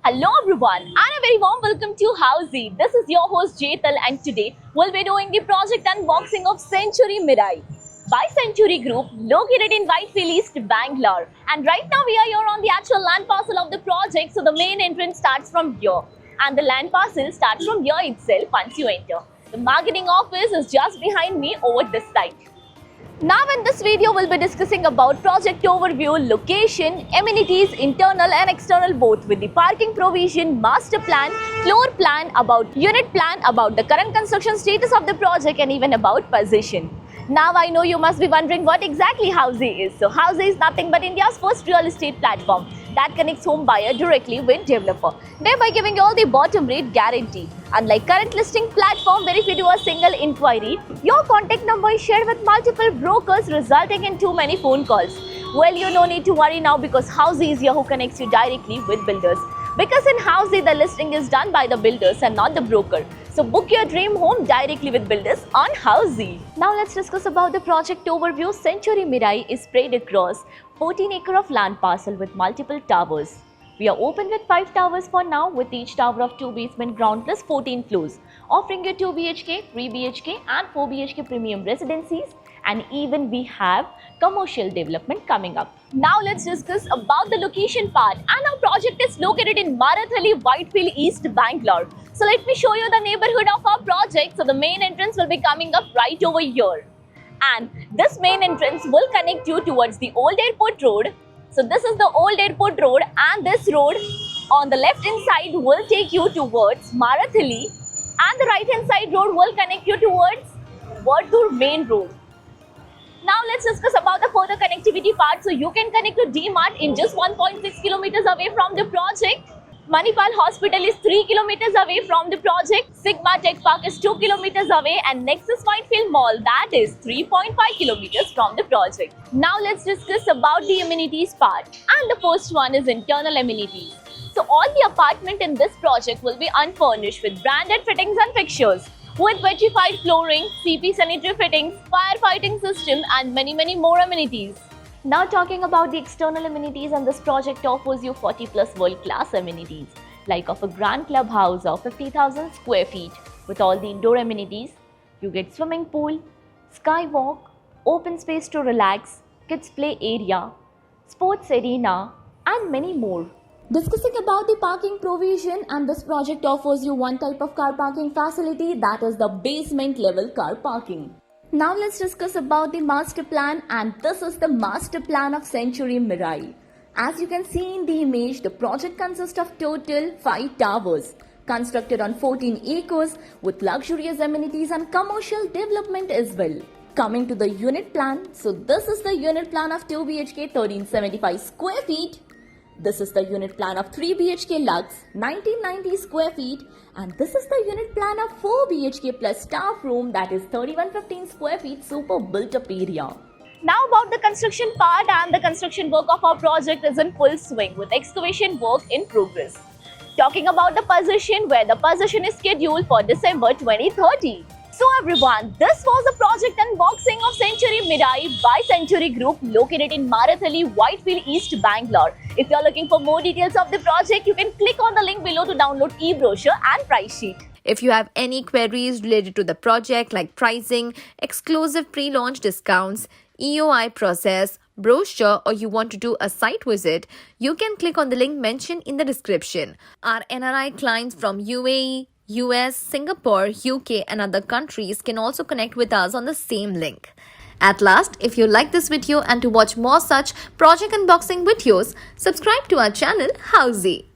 Hello everyone and a very warm welcome to Housey. This is your host Jetal and today we'll be doing the project unboxing of Century Mirai by Century Group located in Whitefield East, Bangalore. And right now we are here on the actual land parcel of the project, so the main entrance starts from here and the land parcel starts from here itself once you enter. The marketing office is just behind me over this side. Now in this video, we'll be discussing about project overview, location, amenities, internal and external both with the parking provision, master plan, floor plan, about unit plan, about the current construction status of the project and even about position. Now I know you must be wondering what exactly Housey is. So Housey is nothing but India's first real estate platform that connects home buyer directly with developer, thereby giving you all the bottom rate guarantee. Unlike current listing platform where if you do a single inquiry, your contact number is shared with multiple brokers resulting in too many phone calls. Well, you no need to worry now because Housey is here who connects you directly with builders. Because in Housey, the listing is done by the builders and not the broker. So book your dream home directly with builders on Housey. Now let's discuss about the project overview. Century Mirai is spread across 14 acres of land parcel with multiple towers. We are open with 5 towers for now, with each tower of 2 basement ground plus 14 floors, offering you 2 BHK, 3 BHK and 4 BHK premium residencies, and even we have commercial development coming up. Now let's discuss about the location part, and our project is located in Marathali, Whitefield East, Bangalore. So let me show you the neighborhood of our project. So the main entrance will be coming up right over here. And this main entrance will connect you towards the old airport road. So this is the old airport road, and this road on the left hand side will take you towards Marathali, and the right hand side road will connect you towards Vartur main road. Now let's discuss about the further connectivity part. So you can connect to D-Mart in just 1.6 kilometers away from the project. Manipal Hospital is 3 kilometers away from the project. Sigma Tech Park is 2 kilometers away, and Nexus Whitefield Mall, that is 3.5 kilometers from the project. Now let's discuss about the amenities part, and the first one is internal amenities. So all the apartment in this project will be unfurnished with branded fittings and fixtures, with vetrified flooring, CP sanitary fittings, firefighting system and many more amenities. Now talking about the external amenities, and this project offers you 40 plus world-class amenities like of a grand clubhouse of 50,000 square feet with all the indoor amenities. You get swimming pool, skywalk, open space to relax, kids play area, sports arena and many more. Discussing about the parking provision, and this project offers you one type of car parking facility, that is the basement level car parking. Now let's discuss about the master plan, and this is the master plan of Century Mirai. As you can see in the image, the project consists of total 5 towers constructed on 14 acres with luxurious amenities and commercial development as well. Coming to the unit plan, so this is the unit plan of 2 BHK 1375 square feet. This is the unit plan of 3 BHK Lux 1990 square feet, and this is the unit plan of 4 BHK plus staff room, that is 3115 square feet super built up area. Now about the construction part, and the construction work of our project is in full swing with excavation work in progress. Talking about the position, where the position is scheduled for December 2030. So everyone, this was the project unboxing of Century Mirai by Century Group located in Marathali, Whitefield East, Bangalore. If you are looking for more details of the project, you can click on the link below to download e-brochure and price sheet. If you have any queries related to the project like pricing, exclusive pre-launch discounts, EOI process, brochure, or you want to do a site visit, you can click on the link mentioned in the description. Our NRI clients from UAE, US, Singapore, UK and other countries can also connect with us on the same link. At last, if you like this video and to watch more such project unboxing videos, subscribe to our channel Housey.